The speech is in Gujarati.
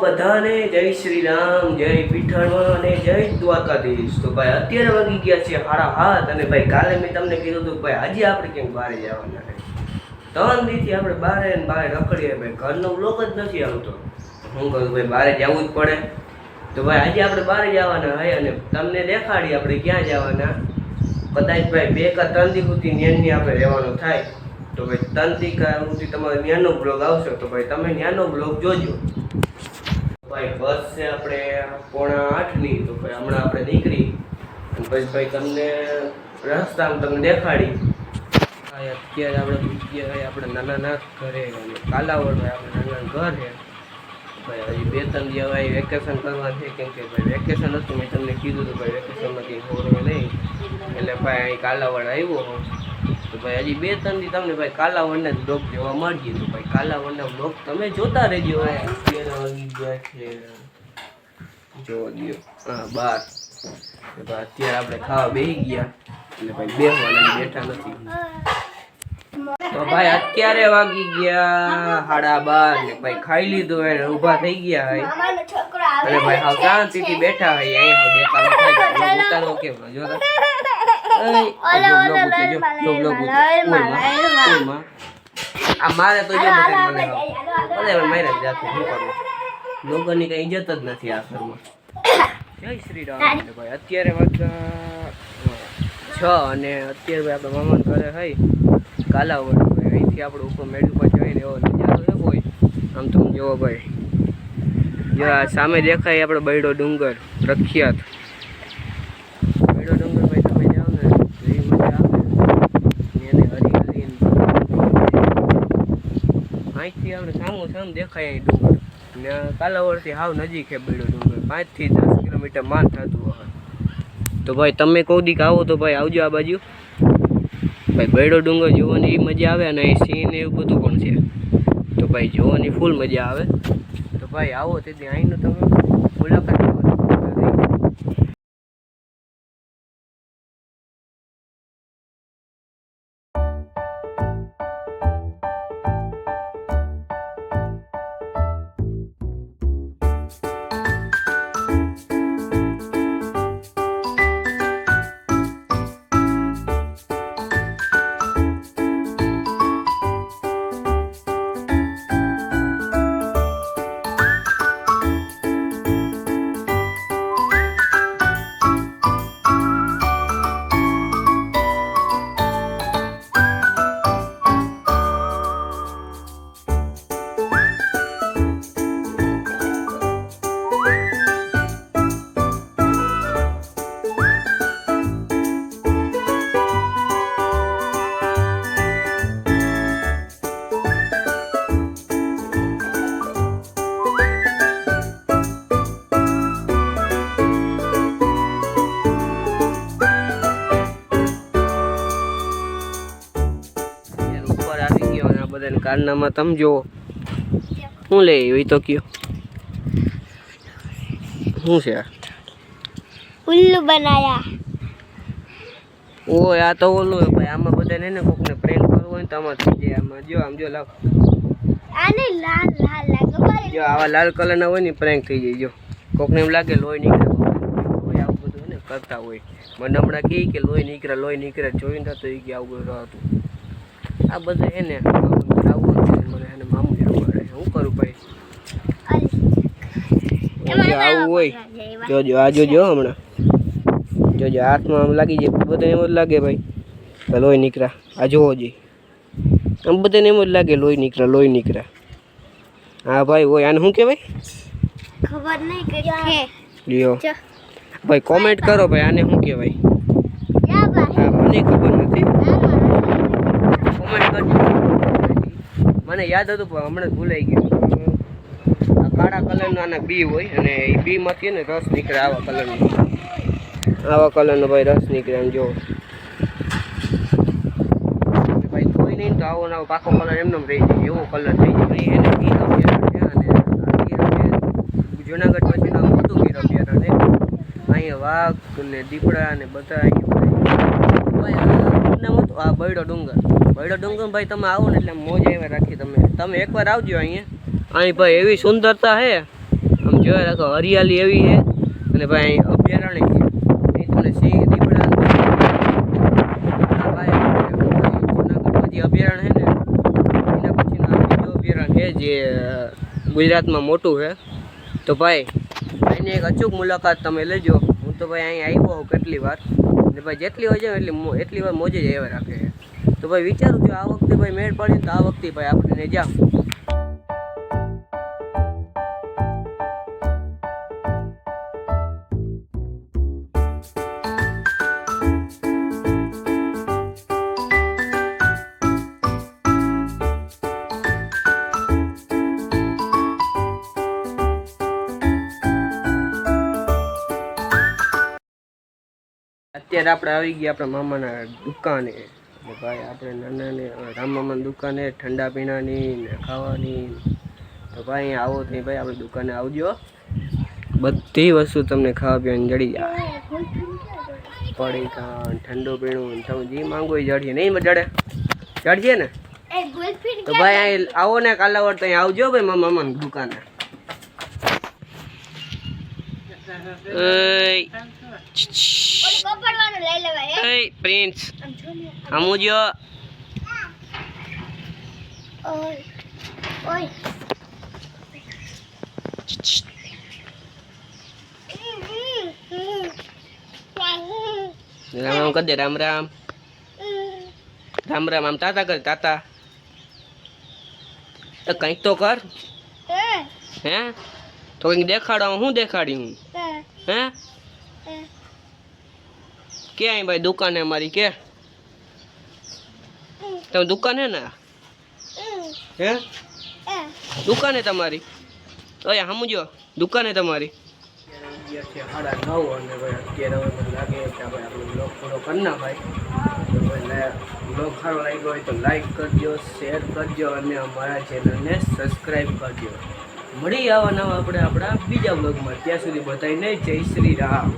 બધાને જય શ્રી રામ, જય પીઠાણવા અને જય દ્વારકાધીશ। તો ભાઈ અત્યારે વાગી ગયા છે 7:30 અને ભાઈ કાલે મેં તમને કીધું હતું ભાઈ આજે આપણે ક્યાંક બહાર જવાના છે। 3 દિવસથી આપણે બહાર રખડીએ ભાઈ, ઘરનો બ્લોક જ નથી આવતો। શું કરું ભાઈ, બહાર જવું જ પડે। તો ભાઈ આજે આપણે બહાર જવાના હોય અને તમને દેખાડી આપણે ક્યાં જવાના। કદાચ ભાઈ 2 કે 3 દિવસ સુધી ન્યાની આપણે રહેવાનું થાય। તો ભાઈ 3 દિવસ સુધી તમારો ન્યાનો બ્લોગ આવશે, તો ભાઈ તમે ન્યાનો બ્લોગ જોજો। ભાઈ બસ છે આપણે 7:45ની, તો ભાઈ હમણાં આપણે નીકળી અને પછી ભાઈ તમને રસ્તામાં તમને દેખાડી। અત્યારે આપણે પૂછીએ આપણે નાના ઘરે અને કાલાવડ ભાઈ આપણે નાના ઘર છે ભાઈ। હજી 2-3 દિવસ ભાઈ વેકેશન કરવા છે, કેમ કે ભાઈ વેકેશન હતું, મેં તમને કીધું હતું ભાઈ વેકેશનમાં કંઈ હોવે નહીં, એટલે ભાઈ અહીં કાલાવડ આવ્યો હું। તો ભાઈ હજી 2-3 દી તમને ભાઈ કાલાવડના બ્લોગ જોવા મળીએ, તો ભાઈ કાલાવડના બ્લોગ તમે જોતા રહેજો। અત્યારે વાગી ગયા છે જોવા દો 12। અત્યારે આપણે ખાવા બેસી ગયા એટલે ભાઈ બેસવાના બેઠા નથી। તો ભાઈ અત્યારે વાગી ગયા 12:30 ને ભાઈ ખાઈ લીધું એને ઊભા થઈ ગયા હોય અને ભાઈ હાવ શાંતિથી બેઠા હોય। અહીં હાવ દેખાડો ઉતારો કેમ જોતા મારે તો જો મને મારે જાતું શું કરવું, લોકોની કઈ ઇજ્જત જ નથી આ ઘરમાં। જય શ્રી રામ। ભાઈ અત્યારે વાગ્યા 6 અને અત્યારે ભાઈ આપણા મામાના ઘરે હોય કાલાવડ, અહીંથી આપણે ઉપર મેળવી પર જઈને એવો નજારો હોય। આમ તો જોવો ભાઈ, જો આ સામે દેખાય આપણે બૈડો ડુંગર પ્રખ્યાત બૈડો ડુંગર ભાઈ। તમે જાઓ ને તો એ મજા આવે એને હરી અહીંથી આપણે સામ દેખાય અહીં ડુંગર ને કાલાવડથી હાવ નજીક છે બૈડો ડુંગર, 5 થી 10 કિલોમીટર માન થતું હોય। તો ભાઈ તમે કોઈ દીક આવો તો ભાઈ આવજો આ બાજુ ભાઈ। બૈડો ડુંગર જોવાની મજા આવે અને અહીં સિંહ ને એવું બધું પણ છે, તો ભાઈ જોવાની ફૂલ મજા આવે। તો ભાઈ આવો તેથી અહીંનું તમે મુલાકાત લો। કારનામાં તમે જો શું લે એ તો કયો શું છે ઉલ્લુ બનાયા। ઓય આ તો ઓલું ભાઈ, આમાં બધાને ને કોકને પ્રેન્ક કરવો હોય તો આમાં થઈ જાય। આમાં જો આમ જો લાવ આને લાલ લાલ લાગે, જો આવા લાલ કલરના હોય ને પ્રેન્ક થઈ જાય। જો કોકને એમ લાગે લોહી નીકળે હોય, આવું બધું ને કરતા હોય। મને હમણાં કહે કે લોહી નીકળે જોઈને થતો એ કે આવું બધું હતું। આ બધું એને આવું મને એને મામું મળે, શું કરું ભાઈ? આવું હોય જોજો, આ જોજો હમણાં જોજો હાથમાં આમ લાગી જાય, બધાને એમ જ લાગે ભાઈ લોહી નીકળ્યા। આ જોવો જોઈએ આમ બધાને એમ જ લાગે લોહી નીકળ્યા। હા ભાઈ હોય, આને શું કહેવાય ખબર નહીં કે લ્યો ભાઈ કોમેન્ટ કરો ભાઈ આને શું કહેવાય? હા મને ખબર નથી, કોમેન્ટ કરજો। મને યાદ હતું પણ હમણાં જ ભૂલાઈ ગયું। આ કાળા કલરના આના બી હોય અને એ બીમાંથી ને રસ નીકળે આવા કલરનો ભાઈ રસ નીકળે। આમ જો ભાઈ કોઈ નહીં તો આવો નવો પાકો કલર એમને રહી જાય, એવો કલર થઈ જાય। એને ગીર અભયારણ્ય અને જુનાગઢ પછી નામ હતું ગીર અભયારણ્ય। અહીંયા વાઘ ને દીપડા ને બધા અહીંયા આ બૈડો ડુંગર ભાઈ તમે આવો ને એટલે મોજ આવ્યા રાખી। તમે એકવાર આવજો અહીંયા, અહીં ભાઈ એવી સુંદરતા છે જો રાખો હરિયાળી એવી છે અને ભાઈ અહીં અભયારણ્ય છે અહીં તમને સિંહ દીપડા ભાઈ જૂનાગઢમાં જે અભયારણ્ય છે ને એના પછીનું આ બીજું અભયારણ્ય છે જે ગુજરાતમાં મોટું છે. તો ભાઈ અહીંની એક અચૂક મુલાકાત તમે લેજો. હું તો ભાઈ અહીં આવ્યો હોઉં કેટલી વાર અને ભાઈ જેટલી હોય છે એટલી વાર મોજે જ આવ્યા રાખે છે. તો ભાઈ વિચારું છું આ વખતે ભાઈ મેળ પડે તો આ વખતે ભાઈ આપણે જાવ. અત્યારે આપણે આવી ગયા આપણા મામાના દુકાને. એટલે ભાઈ આપણે નાનાને રામ મામાની દુકાને ઠંડા પીણાની ને ખાવાની. તો ભાઈ અહીંયા આવો તો ભાઈ આપણી દુકાને આવજો. બધી વસ્તુ તમને ખાવા પીવાની જડી જાય. પડીકા ઠંડુ પીણું તમે જે માંગો એ જડીએ નહીં જડે જડજે ને. તો ભાઈ અહીં આવો ને કાલાવડ તો અહીં આવજો ભાઈ મારા મામાની દુકાને. પ્રિન્સ સમજો રામ રામ કર દે. રામ રામ રામ રામ. આમ તાતા કર તાતા. કંઈક તો કર. હે તો કંઈક દેખાડો. શું દેખાડ્યું હે કે અહીં ભાઈ દુકાને અમારી કે તમે દુકાને ને હે દુકાને તમારી તો સમજો દુકાને તમારી. 9:30 અને ભાઈ અત્યારે હવે મને લાગે કે આપણે આપણો બ્લોગ પૂરો કરી ના ભાઈ. બ્લોગ સારો લાગ્યો હોય તો લાઈક કરજો, શેર કરજો અને અમારા ચેનલને સબસ્ક્રાઈબ કરજો. મળી આવા નવા આપણે આપણા બીજા બ્લોગમાં. ત્યાં સુધી બધાને જય શ્રી રામ.